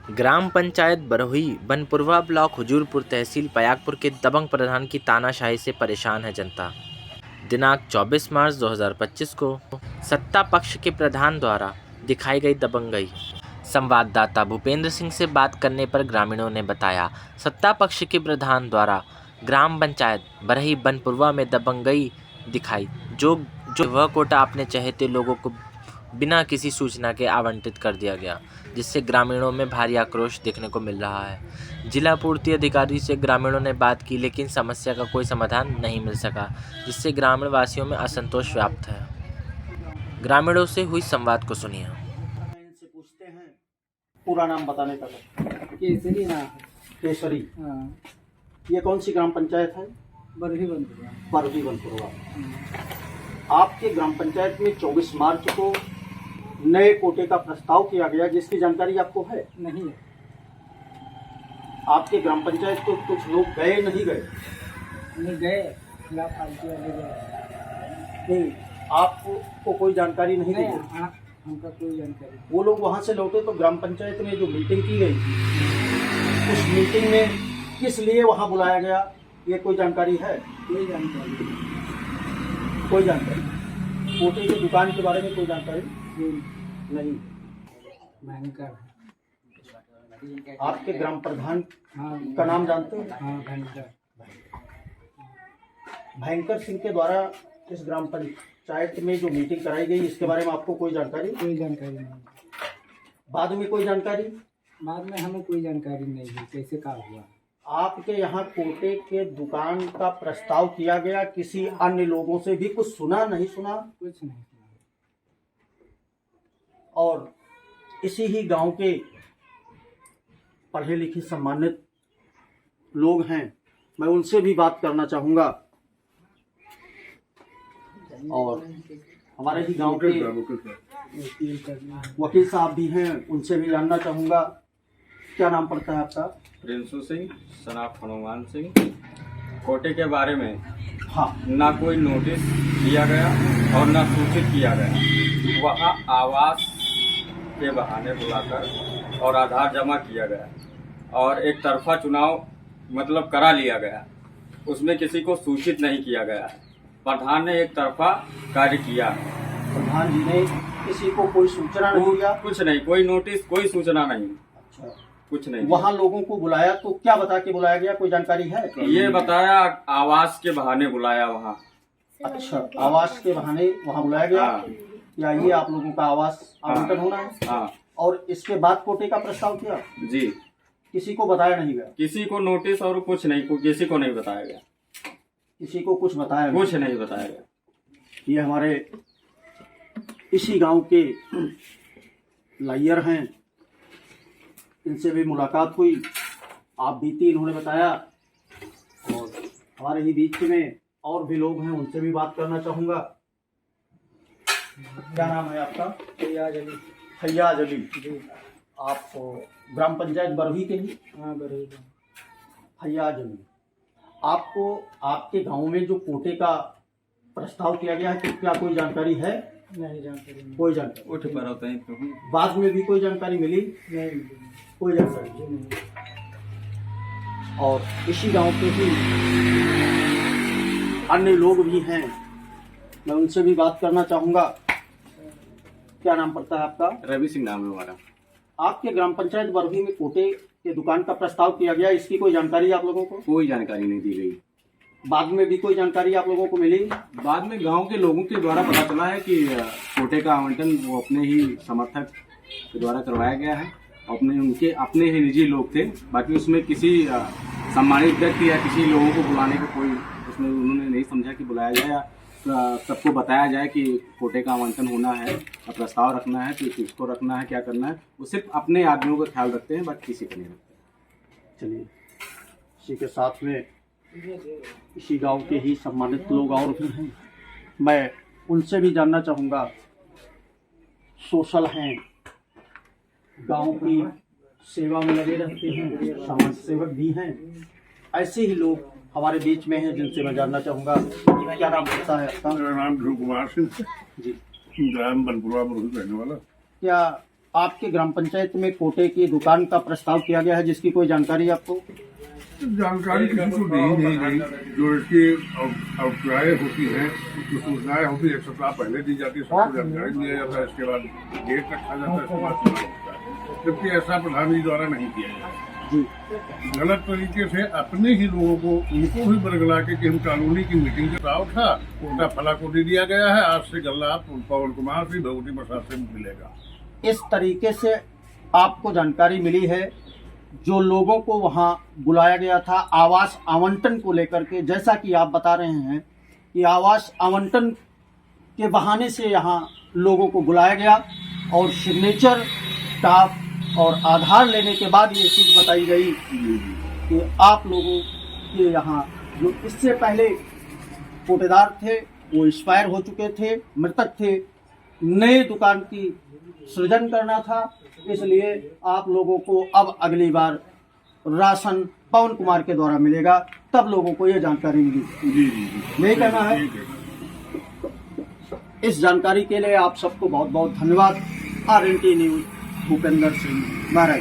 ग्राम panchayat बरहुई Banpurwa block Huzurpur तहसील पयागपुर के दबंग प्रधान की तानाशाही से परेशान है जनता। दिनांक 24 मार्च 2025 को सत्ता पक्ष के प्रधान द्वारा दिखाई गई दबंगई। संवाददाता भूपेंद्र सिंह से बात करने पर ग्रामीणों ने बताया, सत्ता पक्ष के प्रधान द्वारा ग्राम पंचायत बरही बनपुरवा में दबंगई दिखाई, जो वह कोटा अपने चहेते लोगों को बिना किसी सूचना के आवंटित कर दिया गया, जिससे ग्रामीणों में भारी आक्रोश देखने को मिल रहा है। जिला पूर्ति अधिकारी से ग्रामीणों ने बात की, लेकिन समस्या का कोई समाधान नहीं मिल सका, जिससे ग्रामीण वासियों में असंतोष व्याप्त है। ग्रामीणों से हुई संवाद को सुनिए। इनसे पूछते हैं पूरा नाम बताने का। केसरी नाम है। केसरी। हाँ, ये कौन सी ग्राम पंचायत है? बरही बनपुरा। बरही बनपुरवा। आपके ग्राम पंचायत में 24 मार्च को नए कोटे का प्रस्ताव किया गया, जिसकी जानकारी आपको है? नहीं है। आपके ग्राम पंचायत को कुछ लोग गए नहीं गए? नहीं गए, खिलाफ पार्टी वाले गए। नहीं, आपको कोई जानकारी नहीं दी नहीं, गई? हाँ, हमका कोई जानकारी वो लोग वहाँ से लौटे तो ग्राम पंचायत में जो मीटिंग की गई थी, उस मीटिंग में किस लिए वहाँ बुलाया गया, ये कोई जानकारी है? कोई जानकारी कोई जानकारी? कोटे की दुकान के बारे में कोई जानकारी नहीं? भयंकर है। आपके ग्राम प्रधान हाँ, का नाम जानते हैं? हाँ, भयंकर। भयंकर सिंह के द्वारा इस ग्राम पंचायत में जो मीटिंग कराई गई, इसके बारे में आपको कोई जानकारी? कोई जानकारी नहीं। बाद में कोई जानकारी? बाद में हमें कोई जानकारी नहीं है कैसे का हुआ। आपके यहाँ कोटे के दुकान का प्रस्ताव किया गया, किसी अन्य लोगों से भी कुछ सुना नहीं सुना? कुछ नहीं सुना। और इसी ही गांव के पढ़े लिखे सम्मानित लोग हैं, मैं उनसे भी बात करना चाहूँगा। और हमारे ही गांव के वकील साहब भी हैं, उनसे भी जानना चाहूँगा। क्या नाम पड़ता है आपका? प्रिंसू सिंह, सनाफ हनुमान सिंह। कोटे के बारे में हाँ, ना कोई नोटिस दिया गया और ना सूचित किया गया। वहाँ आवास के बहाने बुलाकर और आधार जमा किया गया और एक तरफा चुनाव मतलब करा लिया गया। उसमें किसी को सूचित नहीं किया गया है। प्रधान ने एक तरफा कार्य किया है। प्रधान जी ने किसी को कोई सूचना नहीं दिया? कुछ नहीं, कोई नोटिस, कोई सूचना नहीं, अच्छा, कुछ नहीं। वहाँ लोगों को बुलाया तो क्या बता के बुलाया गया, कोई जानकारी है? ये बताया आवास के बहाने बुलाया वहाँ। अच्छा, आवास के बहाने वहाँ बुलाया गया? हाँ। या ये आप लोगों का आवास आवंटन होना है? हाँ और इसके बाद कोटे का प्रस्ताव किया? जी। किसी को बताया नहीं गया? किसी को नोटिस और कुछ नहीं, किसी को नहीं बताया गया। किसी को कुछ बताया कुछ नहीं बताया गया। ये हमारे इसी गांव के लाइयर हैं, इनसे भी मुलाकात हुई। आप बीती इन्होंने बताया, और हमारे ही बीच में और भी लोग हैं, उनसे भी बात करना चाहूँगा। क्या नाम है आपका? फैयाज अली। फैयाज अली। जी। आप ग्राम पंचायत बरही के ही? हाँ, बरही। फैयाज अली, आपको आपके गांव में जो कोटे का प्रस्ताव किया गया है, तो क्या कोई जानकारी है? नहीं जानकारी नहीं। कोई जानकारी? उठ पर होते हैं तो बाद में भी कोई जानकारी मिली? नहीं मिली। कोई जानकारी नहीं। और इसी गांव के ही अन्य लोग भी हैं, मैं उनसे भी बात करना चाहूँगा। क्या नाम पड़ता है आपका? रवि सिंह नाम है हमारा। आपके ग्राम पंचायत बरही में कोटे के दुकान का प्रस्ताव किया गया, इसकी कोई जानकारी आप लोगों को? कोई जानकारी नहीं दी गई। बाद में भी कोई जानकारी आप लोगों को मिली? बाद में गांव के लोगों के द्वारा पता चला है कि कोटे का आवंटन वो अपने ही समर्थक के द्वारा करवाया गया है। उनके अपने ही निजी लोग थे, बाकी उसमें किसी सम्मानित व्यक्ति या किसी लोगों को बुलाने का कोई उसमें उन्होंने नहीं समझा कि बुलाया जाए या सबको बताया जाए कि कोटे का आवंटन होना है, प्रस्ताव रखना है, तो किसको रखना है, क्या करना है। वो सिर्फ अपने आदमियों का ख्याल रखते हैं, बाकी किसी का नहीं रखते। चलिए, इसी के साथ में इसी गांव के ही सम्मानित लोग और भी हैं, मैं उनसे भी जानना चाहूँगा। सोशल हैं, गांव की सेवा में लगे रहते हैं, समाज सेवक भी हैं, ऐसे ही लोग हमारे बीच में हैं, जिनसे मैं जानना चाहूँगा। क्या नाम पड़ता है आपका? मेरा नाम ध्रुव कुमार सिंह जी। ग्राम बनपुरवा में रहने वाला। क्या आपके ग्राम पंचायत में कोटे की दुकान का प्रस्ताव किया गया है, जिसकी कोई जानकारी आपको? जानकारी किसी को दी ही नहीं गई। जो इसकी अभिप्राय होती है, जो सूचनाएं होती है, 1 सप्ताह पहले दी जाती है, सबको जानकारी दिया जाता है, इसके बाद डेट रखा जाता है, इसके बाद चुनाव होता है। जबकि ऐसा प्रधान जी द्वारा नहीं किया गया जी। गलत तरीके से अपने ही लोगों को उनको ही बरगला के कि हम कॉलोनी की मीटिंग का राव था, उनका फला को दे दिया गया है, आज से गल्ला पवन कुमार से भगवती प्रसाद से मिलेगा। इस तरीके से आपको जानकारी मिली है। जो लोगों को वहां बुलाया गया था आवास आवंटन को लेकर के, जैसा कि आप बता रहे हैं कि आवास आवंटन के बहाने से यहां लोगों को बुलाया गया और सिग्नेचर का और आधार लेने के बाद ये चीज़ बताई गई कि आप लोगों के यहाँ जो इससे पहले कोटेदार थे वो एक्सपायर हो चुके थे, मृतक थे, नए दुकान की सृजन करना था, इसलिए आप लोगों को अब अगली बार राशन पवन कुमार के द्वारा मिलेगा, तब लोगों को ये जानकारी मिली। जी जी जी, यही कहना है। ठीक है। इस जानकारी के लिए आप सबको बहुत बहुत धन्यवाद। RNT न्यूज भूपेंद्र सिंह महाराज।